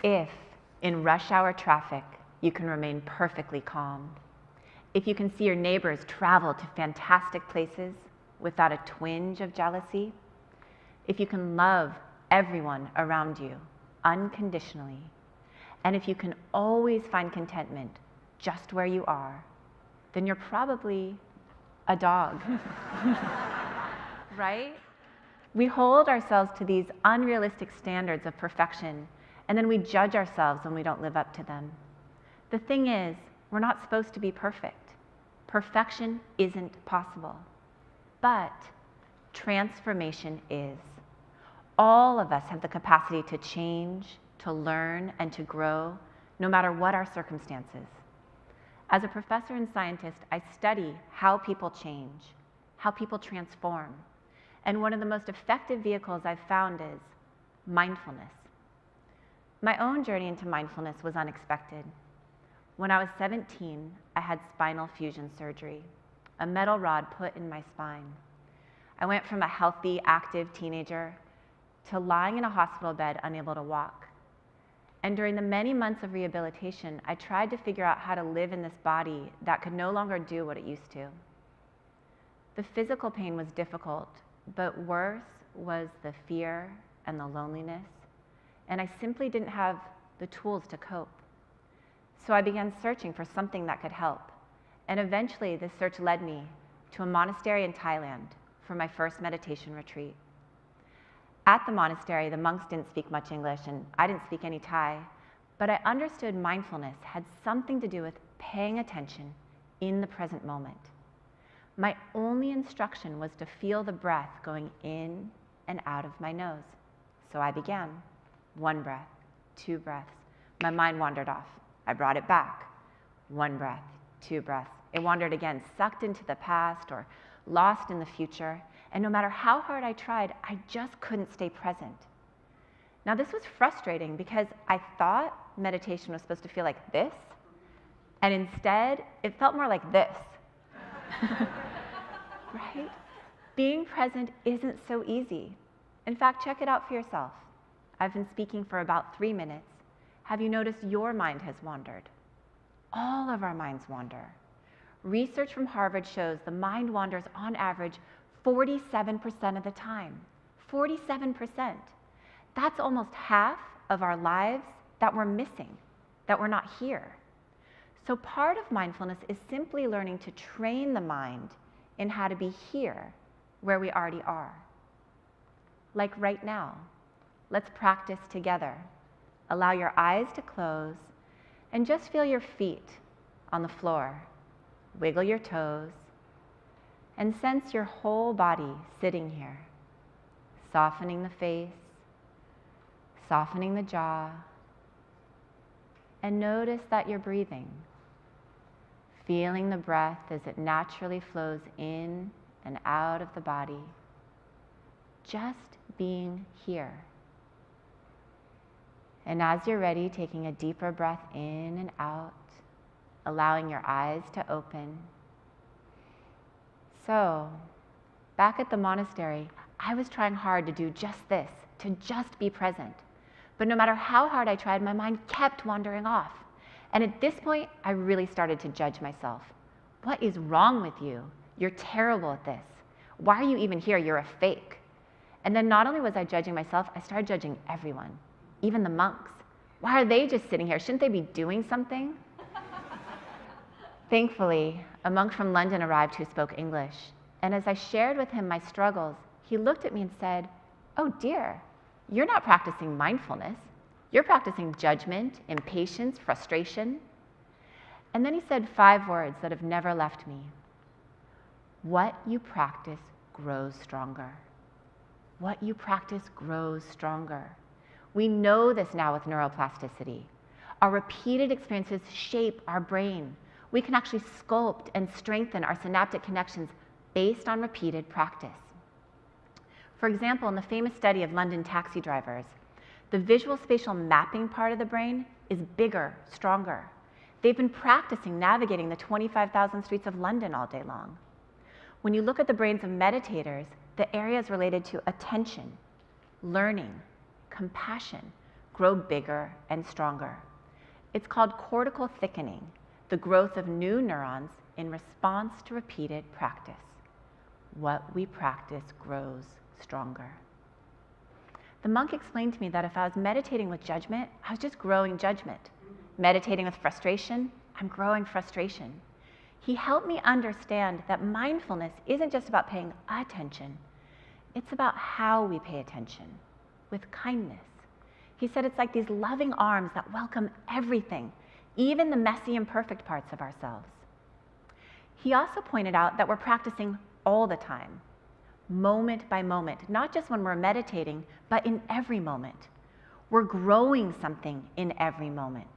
If, in rush hour traffic, you can remain perfectly calm, if you can see your neighbors travel to fantastic places without a twinge of jealousy, if you can love everyone around you unconditionally, and if you can always find contentment just where you are, then you're probably a dog, right? We hold ourselves to these unrealistic standards of perfection, and then we judge ourselves when we don't live up to them. The thing is, we're not supposed to be perfect. Perfection isn't possible, but transformation is. All of us have the capacity to change, to learn, and to grow, no matter what our circumstances. As a professor and scientist, I study how people change, how people transform. And one of the most effective vehicles I've found is mindfulness. My own journey into mindfulness was unexpected. When I was 17, I had spinal fusion surgery, a metal rod put in my spine. I went from a healthy, active teenager to lying in a hospital bed, unable to walk. And during the many months of rehabilitation, I tried to figure out how to live in this body that could no longer do what it used to. The physical pain was difficult, but worse was the fear and the loneliness, and I simply didn't have the tools to cope. So I began searching for something that could help, and eventually this search led me to a monastery in Thailand for my first meditation retreat. At the monastery, the monks didn't speak much English, and I didn't speak any Thai, but I understood mindfulness had something to do with paying attention in the present moment. My only instruction was to feel the breath going in and out of my nose. So I began. 1 breath, 2 breaths. My mind wandered off. I brought it back. 1 breath, 2 breaths. It wandered again, sucked into the past or lost in the future. And no matter how hard I tried, I just couldn't stay present. Now this was frustrating because I thought meditation was supposed to feel like this, and instead it felt more like this. Right? Being present isn't so easy. In fact, check it out for yourself. I've been speaking for about 3 minutes. Have you noticed your mind has wandered? All of our minds wander. Research from Harvard shows the mind wanders on average 47% of the time. 47%. That's almost half of our lives that we're missing, that we're not here. So part of mindfulness is simply learning to train the mind in how to be here where we already are. Like right now. Let's practice together. Allow your eyes to close and just feel your feet on the floor. Wiggle your toes and sense your whole body sitting here, softening the face, softening the jaw, and notice that you're breathing, feeling the breath as it naturally flows in and out of the body, just being here. And as you're ready, taking a deeper breath in and out, allowing your eyes to open. So, back at the monastery, I was trying hard to do just this, to just be present. But no matter how hard I tried, my mind kept wandering off. And at this point, I really started to judge myself. What is wrong with you? You're terrible at this. Why are you even here? You're a fake. And then not only was I judging myself, I started judging everyone, even the monks. Why are they just sitting here? Shouldn't they be doing something? Thankfully, a monk from London arrived who spoke English. And as I shared with him my struggles, he looked at me and said, "Oh dear, you're not practicing mindfulness. You're practicing judgment, impatience, frustration." And then he said 5 words that have never left me. What you practice grows stronger. What you practice grows stronger. We know this now with neuroplasticity. Our repeated experiences shape our brain. We can actually sculpt and strengthen our synaptic connections based on repeated practice. For example, in the famous study of London taxi drivers, the visual spatial mapping part of the brain is bigger, stronger. They've been practicing navigating the 25,000 streets of London all day long. When you look at the brains of meditators, the areas related to attention, learning, compassion grow bigger and stronger. It's called cortical thickening, the growth of new neurons in response to repeated practice. What we practice grows stronger. The monk explained to me that if I was meditating with judgment, I was just growing judgment. Meditating with frustration, I'm growing frustration. He helped me understand that mindfulness isn't just about paying attention, it's about how we pay attention, with kindness. He said it's like these loving arms that welcome everything, even the messy, imperfect parts of ourselves. He also pointed out that we're practicing all the time, moment by moment, not just when we're meditating, but in every moment. We're growing something in every moment.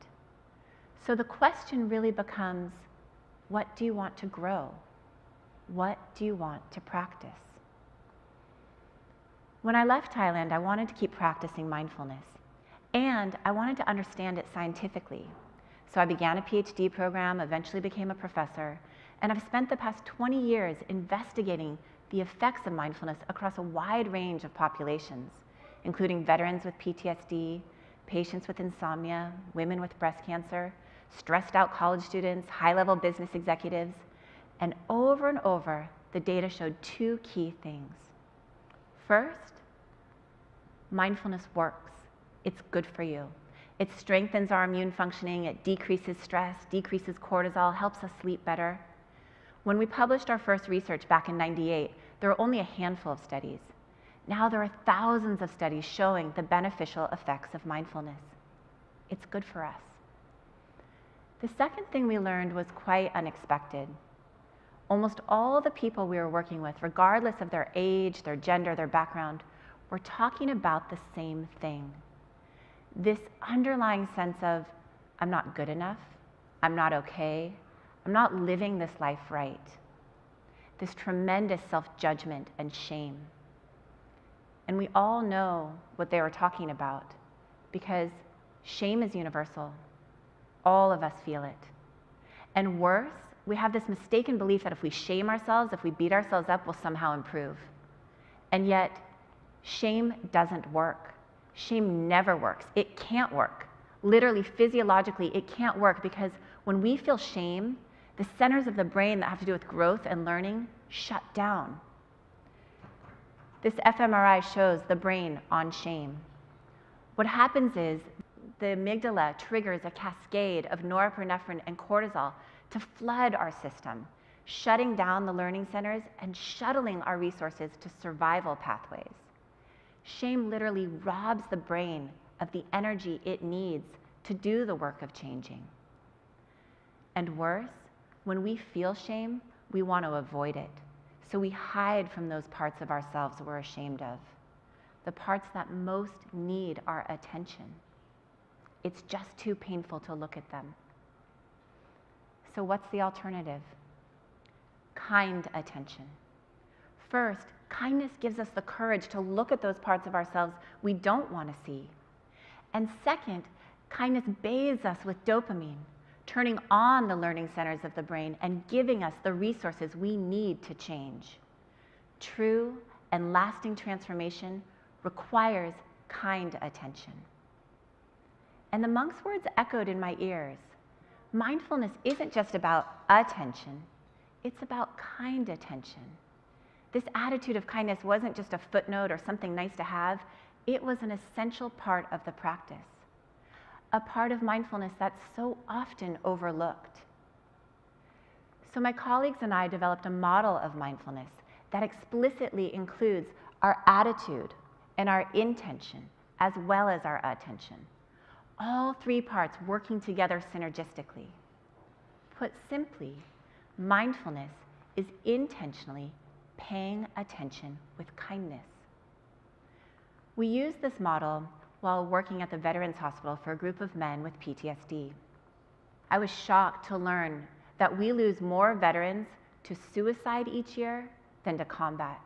So the question really becomes, what do you want to grow? What do you want to practice? When I left Thailand, I wanted to keep practicing mindfulness, and I wanted to understand it scientifically. So I began a PhD program, eventually became a professor, and I've spent the past 20 years investigating the effects of mindfulness across a wide range of populations, including veterans with PTSD, patients with insomnia, women with breast cancer, stressed out college students, high-level business executives, and over, the data showed two key things. First, mindfulness works. It's good for you. It strengthens our immune functioning, it decreases stress, decreases cortisol, helps us sleep better. When we published our first research back in '98, there were only a handful of studies. Now there are thousands of studies showing the beneficial effects of mindfulness. It's good for us. The second thing we learned was quite unexpected. Almost all the people we were working with, regardless of their age, their gender, their background, were talking about the same thing. This underlying sense of, I'm not good enough, I'm not okay, I'm not living this life right. This tremendous self-judgment and shame. And we all know what they were talking about, because shame is universal. All of us feel it. And worse, we have this mistaken belief that if we shame ourselves, if we beat ourselves up, we'll somehow improve. And yet, shame doesn't work. Shame never works. It can't work. Literally, physiologically, it can't work, because when we feel shame, the centers of the brain that have to do with growth and learning shut down. This fMRI shows the brain on shame. What happens is the amygdala triggers a cascade of norepinephrine and cortisol to flood our system, shutting down the learning centers and shuttling our resources to survival pathways. Shame literally robs the brain of the energy it needs to do the work of changing. And worse, when we feel shame, we want to avoid it. So we hide from those parts of ourselves we're ashamed of, the parts that most need our attention. It's just too painful to look at them. So what's the alternative? Kind attention. First, kindness gives us the courage to look at those parts of ourselves we don't want to see. And second, kindness bathes us with dopamine, turning on the learning centers of the brain and giving us the resources we need to change. True and lasting transformation requires kind attention. And the monk's words echoed in my ears. Mindfulness isn't just about attention, it's about kind attention. This attitude of kindness wasn't just a footnote or something nice to have, it was an essential part of the practice. A part of mindfulness that's so often overlooked. So my colleagues and I developed a model of mindfulness that explicitly includes our attitude and our intention, as well as our attention. All three parts working together synergistically. Put simply, mindfulness is intentionally paying attention with kindness. We used this model while working at the Veterans Hospital for a group of men with PTSD. I was shocked to learn that we lose more veterans to suicide each year than to combat.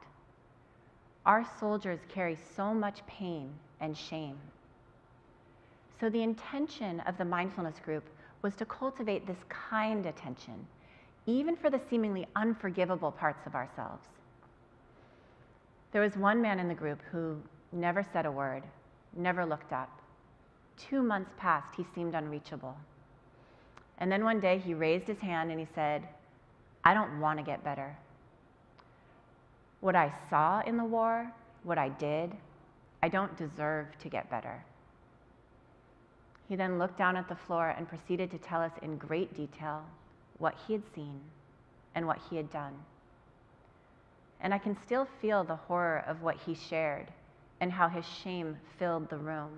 Our soldiers carry so much pain and shame. So the intention of the mindfulness group was to cultivate this kind attention, even for the seemingly unforgivable parts of ourselves. There was one man in the group who never said a word, never looked up. 2 months passed, he seemed unreachable. And then one day he raised his hand and he said, I don't want to get better. What I saw in the war, what I did, I don't deserve to get better. He then looked down at the floor and proceeded to tell us in great detail what he had seen and what he had done. And I can still feel the horror of what he shared and how his shame filled the room.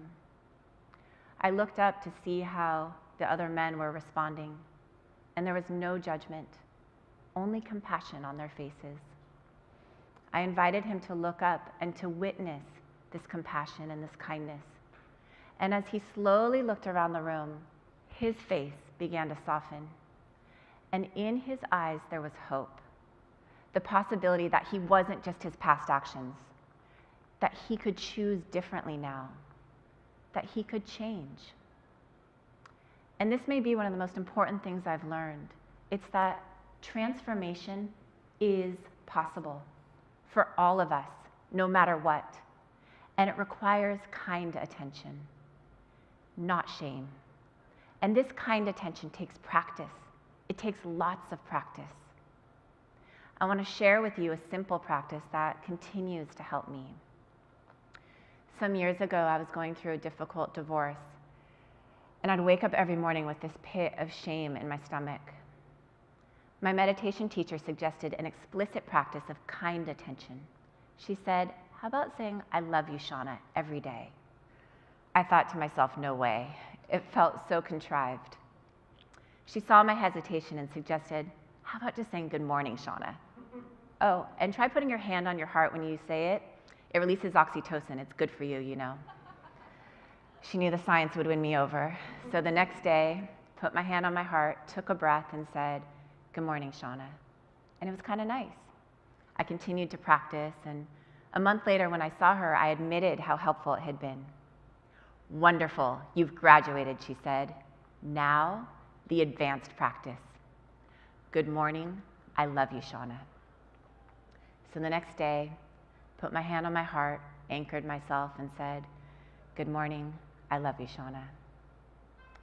I looked up to see how the other men were responding, and there was no judgment, only compassion on their faces. I invited him to look up and to witness this compassion and this kindness. And as he slowly looked around the room, his face began to soften. And in his eyes, there was hope. The possibility that he wasn't just his past actions, that he could choose differently now, that he could change. And this may be one of the most important things I've learned. It's that transformation is possible for all of us, no matter what. And it requires kind attention, not shame. And this kind attention takes practice. It takes lots of practice. I want to share with you a simple practice that continues to help me. Some years ago, I was going through a difficult divorce, and I'd wake up every morning with this pit of shame in my stomach. My meditation teacher suggested an explicit practice of kind attention. She said, how about saying, I love you, Shauna, every day? I thought to myself, no way. It felt so contrived. She saw my hesitation and suggested, how about just saying, good morning, Shauna? Oh, and try putting your hand on your heart when you say it. It releases oxytocin. It's good for you, you know. She knew the science would win me over. So the next day, put my hand on my heart, took a breath, and said, good morning, Shauna. And it was kind of nice. I continued to practice, and a month later when I saw her, I admitted how helpful it had been. Wonderful, you've graduated, she said. Now, the advanced practice. Good morning, I love you, Shauna. So the next day, put my hand on my heart, anchored myself, and said, good morning, I love you, Shauna.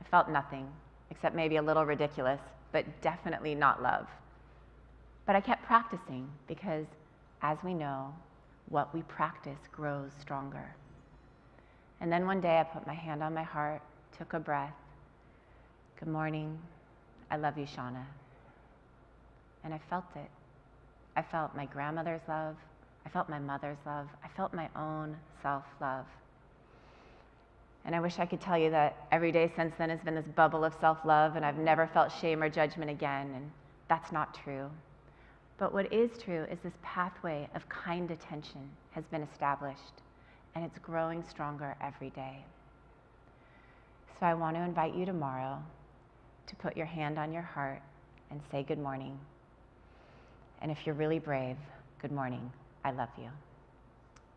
I felt nothing, except maybe a little ridiculous, but definitely not love. But I kept practicing because, as we know, what we practice grows stronger. And then one day I put my hand on my heart, took a breath. Good morning, I love you, Shauna. And I felt it. I felt my grandmother's love. I felt my mother's love. I felt my own self-love. And I wish I could tell you that every day since then has been this bubble of self-love and I've never felt shame or judgment again, and that's not true. But what is true is this pathway of kind attention has been established, and it's growing stronger every day. So I want to invite you tomorrow to put your hand on your heart and say good morning. And if you're really brave, good morning, I love you.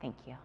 Thank you.